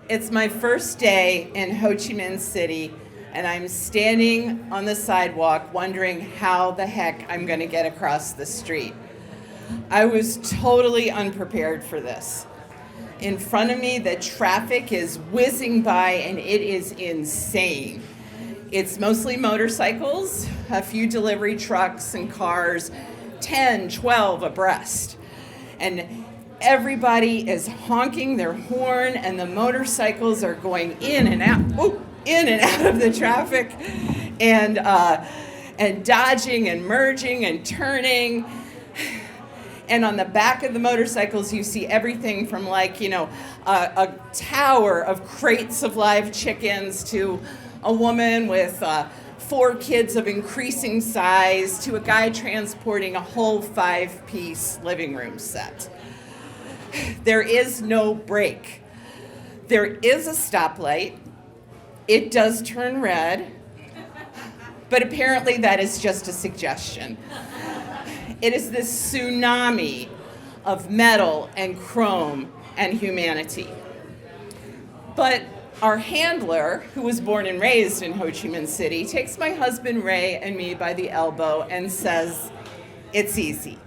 It's my first day in Ho Chi Minh City, and I'm standing on the sidewalk wondering how the heck I'm going to get across the street. I was totally unprepared for this. In front of me, the traffic is whizzing by, and it is insane. It's mostly motorcycles, a few delivery trucks and cars, 10, 12 abreast. And everybody is honking their horn, and the motorcycles are going in and out of the traffic, and dodging and merging and turning. And on the back of the motorcycles, you see everything from a tower of crates of live chickens to a woman with 4 kids of increasing size to a guy transporting a whole 5-piece living room set. There is no break. There is a stoplight. It does turn red, but apparently that is just a suggestion. It is this tsunami of metal and chrome and humanity. But our handler, who was born and raised in Ho Chi Minh City, takes my husband Ray and me by the elbow and says, "It's easy.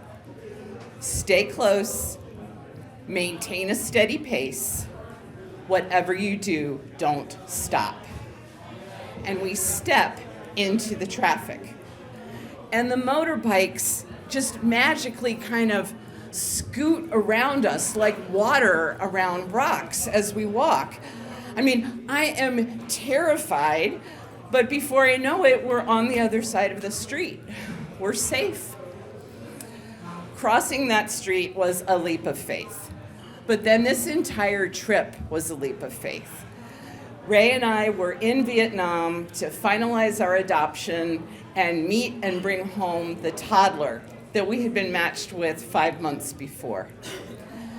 Stay close. Maintain a steady pace. Whatever you do, don't stop." And we step into the traffic. And the motorbikes just magically kind of scoot around us like water around rocks as we walk. I mean, I am terrified, but before I know it, we're on the other side of the street. We're safe. Crossing that street was a leap of faith. But then this entire trip was a leap of faith. Ray and I were in Vietnam to finalize our adoption and meet and bring home the toddler that we had been matched with 5 months before.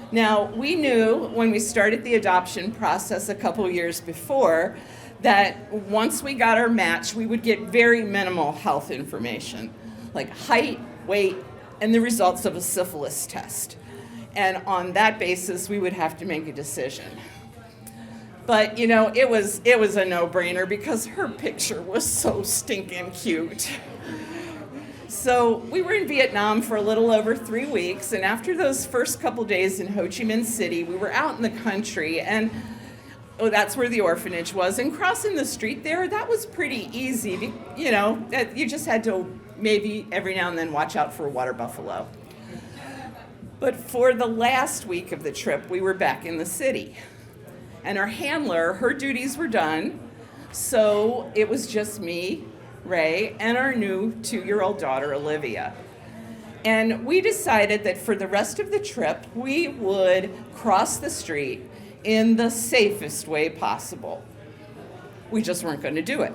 Now, we knew when we started the adoption process a couple years before that once we got our match, we would get very minimal health information, like height, weight, and the results of a syphilis test. And on that basis, we would have to make a decision. But, it was a no-brainer because her picture was so stinking cute. So we were in Vietnam for a little over 3 weeks, and after those first couple days in Ho Chi Minh City, we were out in the country, and that's where the orphanage was. And crossing the street there, that was pretty easy. You just had to maybe every now and then watch out for a water buffalo. But for the last week of the trip, we were back in the city. And our handler, her duties were done, so it was just me, Ray, and our new 2-year-old daughter, Olivia. And we decided that for the rest of the trip, we would cross the street in the safest way possible. We just weren't going to do it.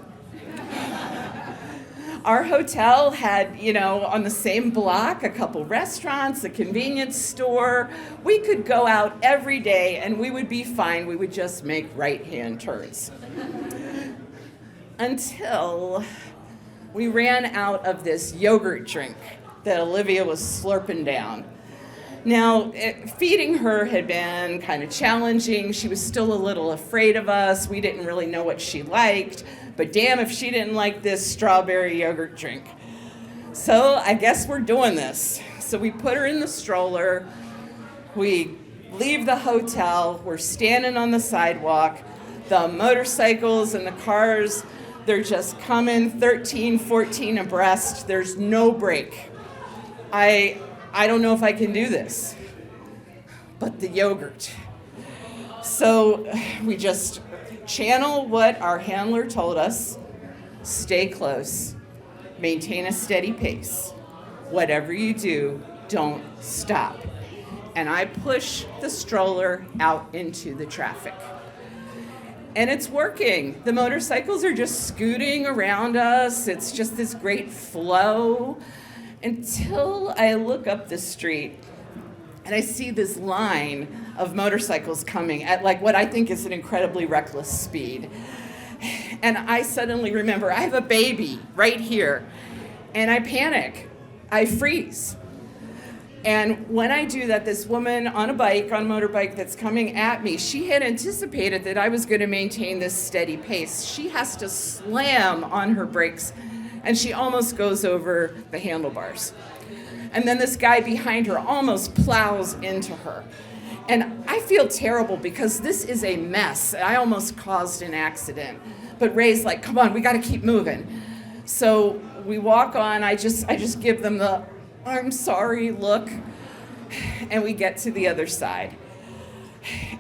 Our hotel had, on the same block, a couple restaurants, a convenience store. We could go out every day and we would be fine. We would just make right-hand turns. Until we ran out of this yogurt drink that Olivia was slurping down. Now, feeding her had been kind of challenging. She was still a little afraid of us. We didn't really know what she liked. But damn if she didn't like this strawberry yogurt drink. So I guess we're doing this. So we put her in the stroller. We leave the hotel. We're standing on the sidewalk. The motorcycles and the cars, they're just coming 13, 14 abreast. There's no break. I don't know if I can do this. But the yogurt. So we just channel what our handler told us. Stay close. Maintain a steady pace. Whatever you do, don't stop. And I push the stroller out into the traffic. And it's working. The motorcycles are just scooting around us. It's just this great flow. Until I look up the street and I see this line of motorcycles coming at what I think is an incredibly reckless speed. And I suddenly remember I have a baby right here. And I panic. I freeze. And when I do that, this woman on a motorbike that's coming at me, she had anticipated that I was going to maintain this steady pace. She has to slam on her brakes, and she almost goes over the handlebars. And then this guy behind her almost plows into her. And I feel terrible because this is a mess. I almost caused an accident. But Ray's like, come on, we got to keep moving. So we walk on. I just give them the I'm sorry look, and we get to the other side.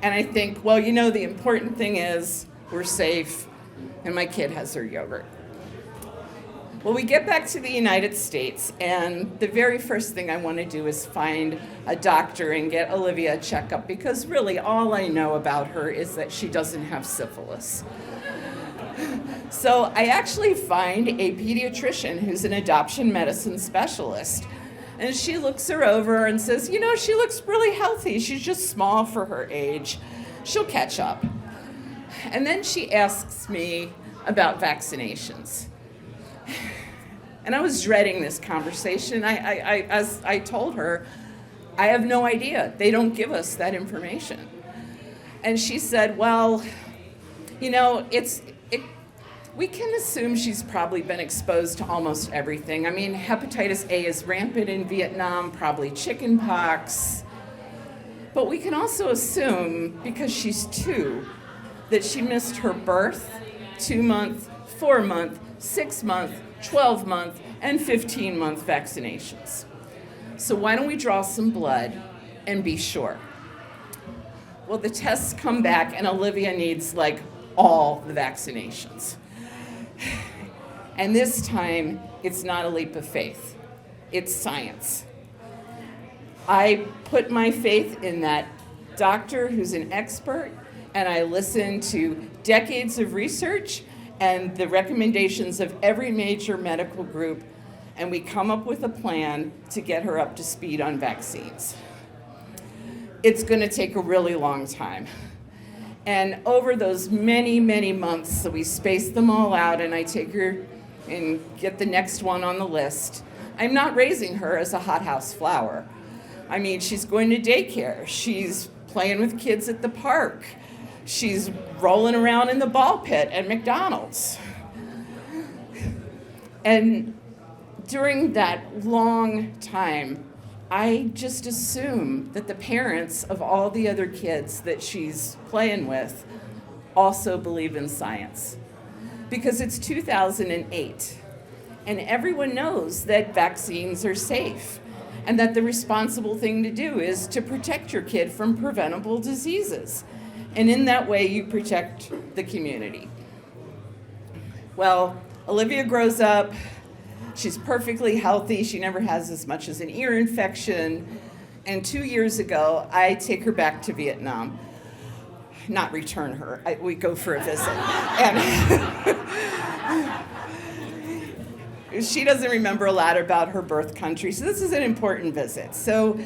And I think, well, the important thing is we're safe, and my kid has her yogurt. Well, we get back to the United States, and the very first thing I want to do is find a doctor and get Olivia a checkup, because really all I know about her is that she doesn't have syphilis. So I actually find a pediatrician who's an adoption medicine specialist. And she looks her over and says, she looks really healthy. She's just small for her age. She'll catch up. And then she asks me about vaccinations. And I was dreading this conversation. As I told her, I have no idea. They don't give us that information. And she said, well, we can assume she's probably been exposed to almost everything. I mean, hepatitis A is rampant in Vietnam, probably chicken pox. But we can also assume, because she's 2, that she missed her birth, 2-month, 4-month, 6-month, 12-month, and 15-month vaccinations. So why don't we draw some blood and be sure? Well, the tests come back, and Olivia needs, all the vaccinations. And this time, it's not a leap of faith. It's science. I put my faith in that doctor who's an expert, and I listen to decades of research and the recommendations of every major medical group, and we come up with a plan to get her up to speed on vaccines. It's going to take a really long time. And over those many, many months, so we space them all out, and I take her and get the next one on the list. I'm not raising her as a hothouse flower. I mean, she's going to daycare. She's playing with kids at the park. She's rolling around in the ball pit at McDonald's. And during that long time, I just assume that the parents of all the other kids that she's playing with also believe in science. Because it's 2008, and everyone knows that vaccines are safe, and that the responsible thing to do is to protect your kid from preventable diseases. And in that way, you protect the community. Well, Olivia grows up. She's perfectly healthy. She never has as much as an ear infection. And 2 years ago, I take her back to Vietnam. Not return her. We go for a visit. And she doesn't remember a lot about her birth country, so this is an important visit. So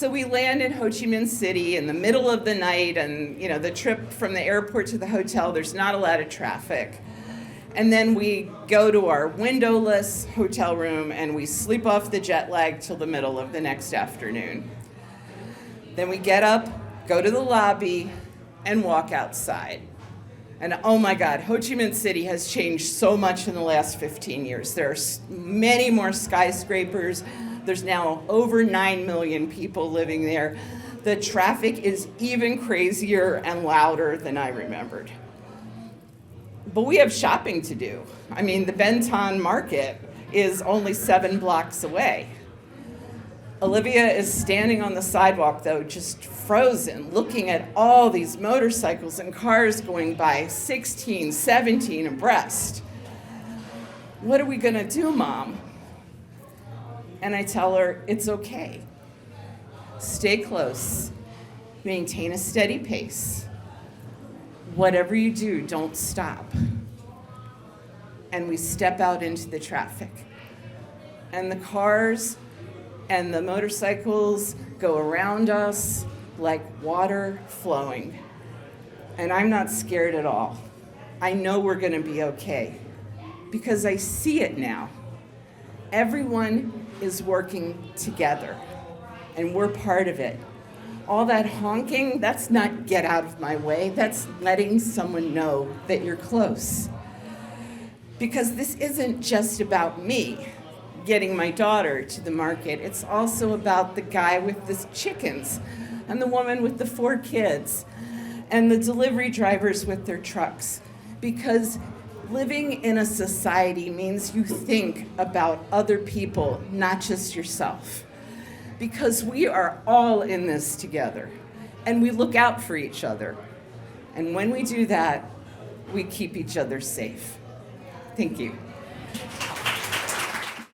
we land in Ho Chi Minh City in the middle of the night, and the trip from the airport to the hotel, there's not a lot of traffic. And then we go to our windowless hotel room, and we sleep off the jet lag till the middle of the next afternoon. Then we get up, go to the lobby, and walk outside. And oh my God, Ho Chi Minh City has changed so much in the last 15 years. There are many more skyscrapers. There's now over 9 million people living there. The traffic is even crazier and louder than I remembered. But we have shopping to do. I mean, the Benton Market is only 7 blocks away. Olivia is standing on the sidewalk, though, just frozen, looking at all these motorcycles and cars going by, 16, 17 abreast. What are we going to do, Mom? And I tell her, it's okay. Stay close. Maintain a steady pace. Whatever you do, don't stop. And we step out into the traffic. And the cars and the motorcycles go around us like water flowing. And I'm not scared at all. I know we're going to be okay because I see it now. Everyone is working together. and we're part of it. All that honking, that's not get out of my way. That's letting someone know that you're close. Because this isn't just about me getting my daughter to the market. It's also about the guy with the chickens and the woman with the 4 kids and the delivery drivers with their trucks. Because living in a society means you think about other people, not just yourself. Because we are all in this together, and we look out for each other. And when we do that, we keep each other safe. Thank you.